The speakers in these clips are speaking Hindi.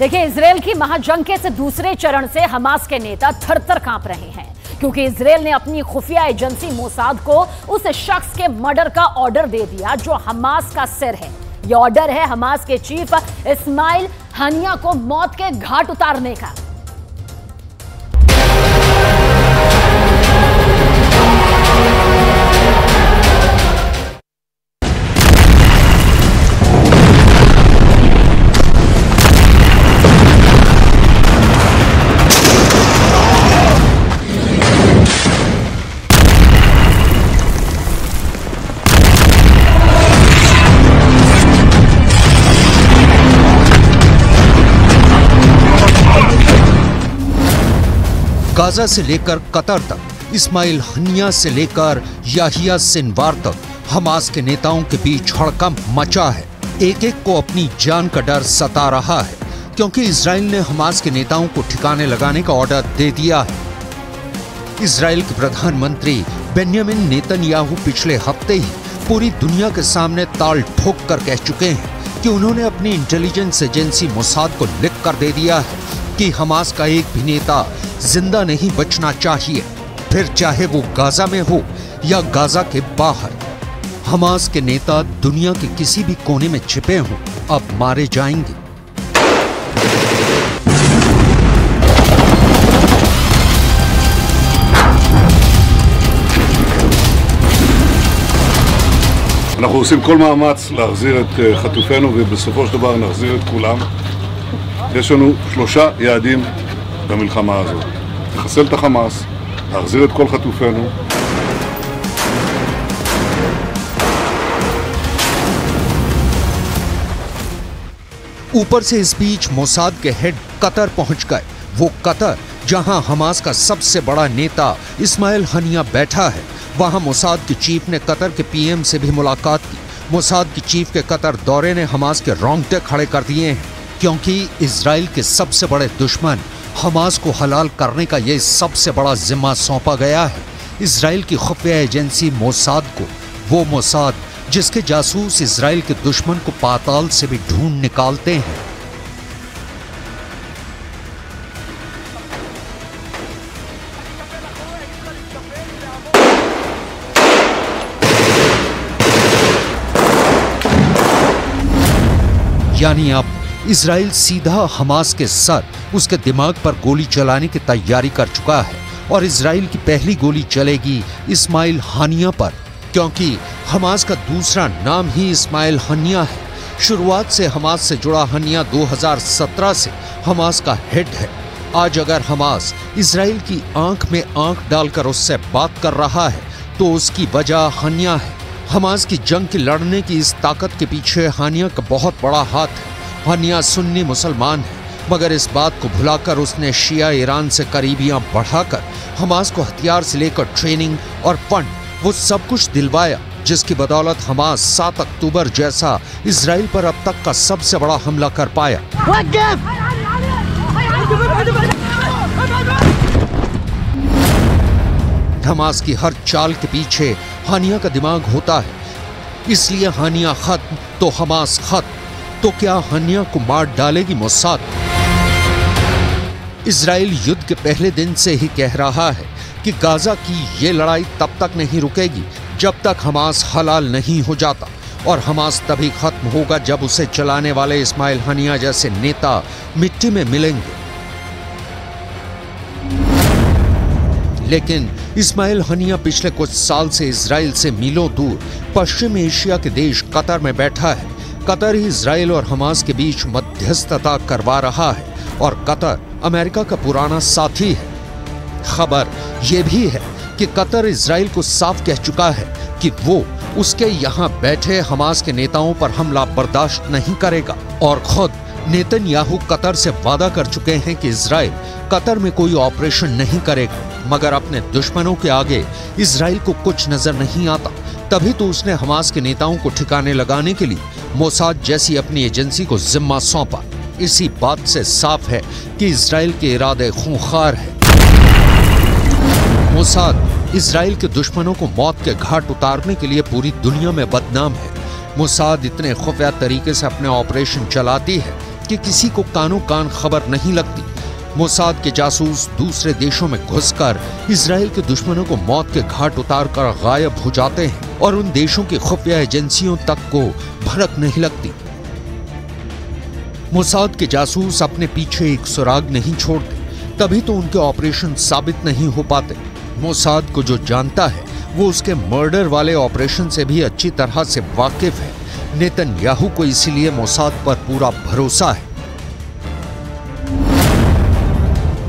देखिए, इजरायल की महाजंग के दूसरे चरण से हमास के नेता थर-थर कांप रहे हैं, क्योंकि इजरायल ने अपनी खुफिया एजेंसी मोसाद को उस शख्स के मर्डर का ऑर्डर दे दिया जो हमास का सिर है। यह ऑर्डर है हमास के चीफ इस्माइल हानिया को मौत के घाट उतारने का। गाजा से लेकर कतर तक, इस्माइल हनिया से लेकर याहिया सिनवार तक हमास के नेताओं के बीच हड़कंप मचा है। एक एक को अपनी जान का डर सता रहा है, क्योंकि इजराइल ने हमास के नेताओं को ठिकाने लगाने का ऑर्डर दे दिया है। इजराइल के प्रधानमंत्री बेंयामिन नेतन्याहू पिछले हफ्ते ही पूरी दुनिया के सामने ताल ठोक कर कह चुके हैं कि उन्होंने अपनी इंटेलिजेंस एजेंसी मोसाद को लिख कर दे दिया है कि हमास का एक भी नेता जिंदा नहीं बचना चाहिए, फिर चाहे वो गाजा में हो या गाजा के बाहर। हमास के नेता दुनिया के किसी भी कोने में छिपे हों, अब मारे जाएंगे। אנחנו עושים כל מאמץ להחזיר את חטופינו ובסופו של דבר נחזיר את כולם. יש לנו 3 יעדים במלחמה הזאת: לחסל את החמאס, להחזיר את כל חטופינו. ऊपर से इस बीच मोसाद के हेड कतर पहुंच गए। वो कतर जहां हमास का सबसे बड़ा नेता इस्माइल हनिया बैठा है, वहां मोसाद के चीफ ने कतर के पीएम से भी मुलाकात की। मोसाद की चीफ के कतर दौरे ने हमास के रोंगटे खड़े कर दिए हैं, क्योंकि इजराइल के सबसे बड़े दुश्मन हमास को हलाल करने का ये सबसे बड़ा जिम्मा सौंपा गया है इजराइल की खुफिया एजेंसी मोसाद को। वो मोसाद जिसके जासूस इजराइल के दुश्मन को पाताल से भी ढूंढ निकालते हैं। यानी अब इजराइल सीधा हमास के सर, उसके दिमाग पर गोली चलाने की तैयारी कर चुका है, और इजराइल की पहली गोली चलेगी इस्माइल हानिया पर, क्योंकि हमास का दूसरा नाम ही इस्माइल हनिया है। शुरुआत से हमास से जुड़ा हनिया 2017 से हमास का हेड है। आज अगर हमास इजराइल की आंख में आंख डालकर उससे बात कर रहा है तो उसकी वजह हनिया है। हमास की जंग की लड़ने की इस ताकत के पीछे हानिया का बहुत बड़ा हाथ है। हनिया सुन्नी मुसलमान है, मगर इस बात को भुलाकर उसने शिया ईरान से करीबियां बढ़ाकर हमास को हथियार से लेकर ट्रेनिंग और फंड, वो सब कुछ दिलवाया, जिसकी बदौलत हमास 7 अक्टूबर जैसा इजराइल पर अब तक का सबसे बड़ा हमला कर पाया। हमास की हर चाल के पीछे हानिया का दिमाग होता है, इसलिए हानिया खत्म तो हमास खत्म। तो क्या हानिया को मार डालेगी मोसाद? इजराइल युद्ध के पहले दिन से ही कह रहा है कि गाजा की ये लड़ाई तब तक नहीं रुकेगी जब तक हमास हलाल नहीं हो जाता, और हमास तभी खत्म होगा जब उसे चलाने वाले इस्माइल हनिया जैसे नेता मिट्टी में मिलेंगे। लेकिन इस्माइल हनिया पिछले कुछ साल से इजराइल से मीलों दूर पश्चिम एशिया के देश कतर में बैठा है। कतर ही इजराइल और हमास के बीच मध्यस्थता करवा रहा है, और कतर अमेरिका का पुराना साथी है। खबर यह भी है कि कतर इजराइल को साफ कह चुका है कि वो उसके यहाँ बैठे हमास के नेताओं पर हमला बर्दाश्त नहीं करेगा, और खुद नेतन्याहू कतर से वादा कर चुके हैं कि इजराइल कतर में कोई ऑपरेशन नहीं करेगा। मगर अपने दुश्मनों के आगे इजराइल को कुछ नजर नहीं आता, तभी तो उसने हमास के नेताओं को ठिकाने लगाने के लिए मोसाद जैसी अपनी एजेंसी को जिम्मा सौंपा। इसी बात से साफ है कि इजराइल के इरादे खूंखार है। मोसाद इजराइल के दुश्मनों को मौत के घाट उतारने के लिए पूरी दुनिया में बदनाम है। मोसाद इतने खुफिया तरीके से अपने ऑपरेशन चलाती है कि किसी को कानो कान खबर नहीं लगती। मोसाद के जासूस दूसरे देशों में घुसकर इजराइल के दुश्मनों को मौत के घाट उतारकर गायब हो जाते हैं और उन देशों की खुफिया एजेंसियों तक को भनक नहीं लगती। मोसाद के जासूस अपने पीछे एक सुराग नहीं छोड़ते, तभी तो उनके ऑपरेशन साबित नहीं हो पाते। मोसाद को जो जानता है वो उसके मर्डर वाले ऑपरेशन से भी अच्छी तरह से वाकिफ है। नेतन्याहू को इसीलिए मोसाद पर पूरा भरोसा है।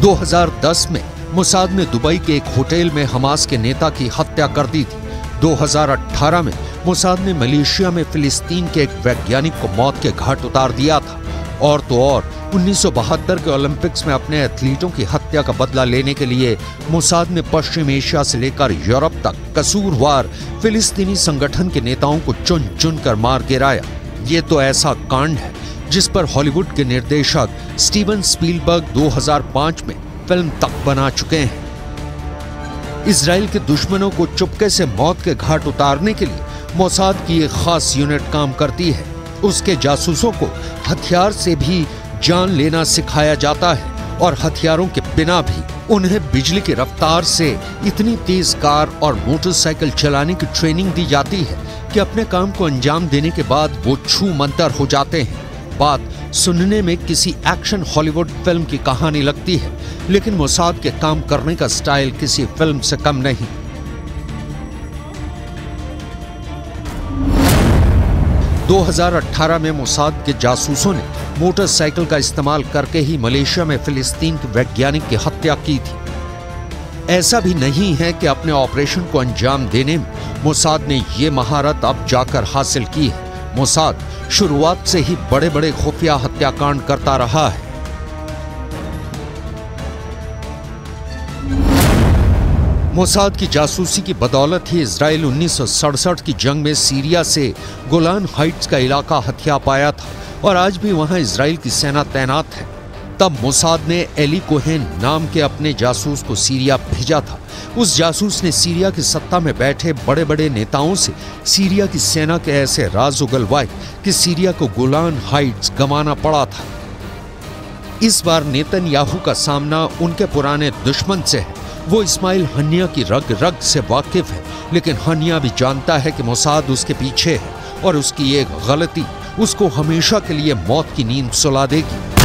2010 में मोसाद ने दुबई के एक होटल में हमास के नेता की हत्या कर दी थी। 2018 में मोसाद ने मलेशिया में फिलिस्तीन के एक वैज्ञानिक को मौत के घाट उतार दिया था। और तो और 1972 के ओलंपिक्स में अपने एथलीटों की हत्या का बदला लेने के लिए मोसाद ने पश्चिम एशिया से लेकर यूरोप तक कसूरवार फिलिस्तीनी संगठन के नेताओं को चुन चुन कर मार गिराया। ये तो ऐसा कांड है जिस पर हॉलीवुड के निर्देशक स्टीवन स्पीलबर्ग 2005 में फिल्म तक बना चुके हैं। इजराइल के दुश्मनों को चुपके से मौत के घाट उतारने के लिए मोसाद की एक खास यूनिट काम करती है। उसके जासूसों को हथियार से भी जान लेना सिखाया जाता है और हथियारों के बिना भी उन्हें बिजली की रफ्तार से इतनी तेज कार और मोटरसाइकिल चलाने की ट्रेनिंग दी जाती है कि अपने काम को अंजाम देने के बाद वो छू मंतर हो जाते हैं। बात सुनने में किसी एक्शन हॉलीवुड फिल्म की कहानी लगती है, लेकिन मोसाद के काम करने का स्टाइल किसी फिल्म से कम नहीं। दो 2018 में मोसाद के जासूसों ने मोटरसाइकिल का इस्तेमाल करके ही मलेशिया में फिलिस्तीन के वैज्ञानिक की हत्या की थी। ऐसा भी नहीं है कि अपने ऑपरेशन को अंजाम देने में मोसाद ने ये महारत अब जाकर हासिल की है। मोसाद शुरुआत से ही बड़े बड़े खुफिया हत्याकांड करता रहा है। मोसाद की जासूसी की बदौलत ही इजराइल 1967 की जंग में सीरिया से गोलान हाइट्स का इलाका हथिया पाया था और आज भी वहां इजराइल की सेना तैनात है। तब मोसाद ने एली कोहेन नाम के अपने जासूस को सीरिया भेजा था। उस जासूस ने सीरिया की सत्ता में बैठे बड़े बड़े नेताओं से सीरिया की सेना के ऐसे राज उगलवाए कि सीरिया को गोलान हाइट्स गंवाना पड़ा था। इस बार नेतन्याहू का सामना उनके पुराने दुश्मन से है। वो इस्माइल हनिया की रग रग से वाकिफ है, लेकिन हनिया भी जानता है कि मोसाद उसके पीछे है और उसकी एक गलती उसको हमेशा के लिए मौत की नींद सुला देगी।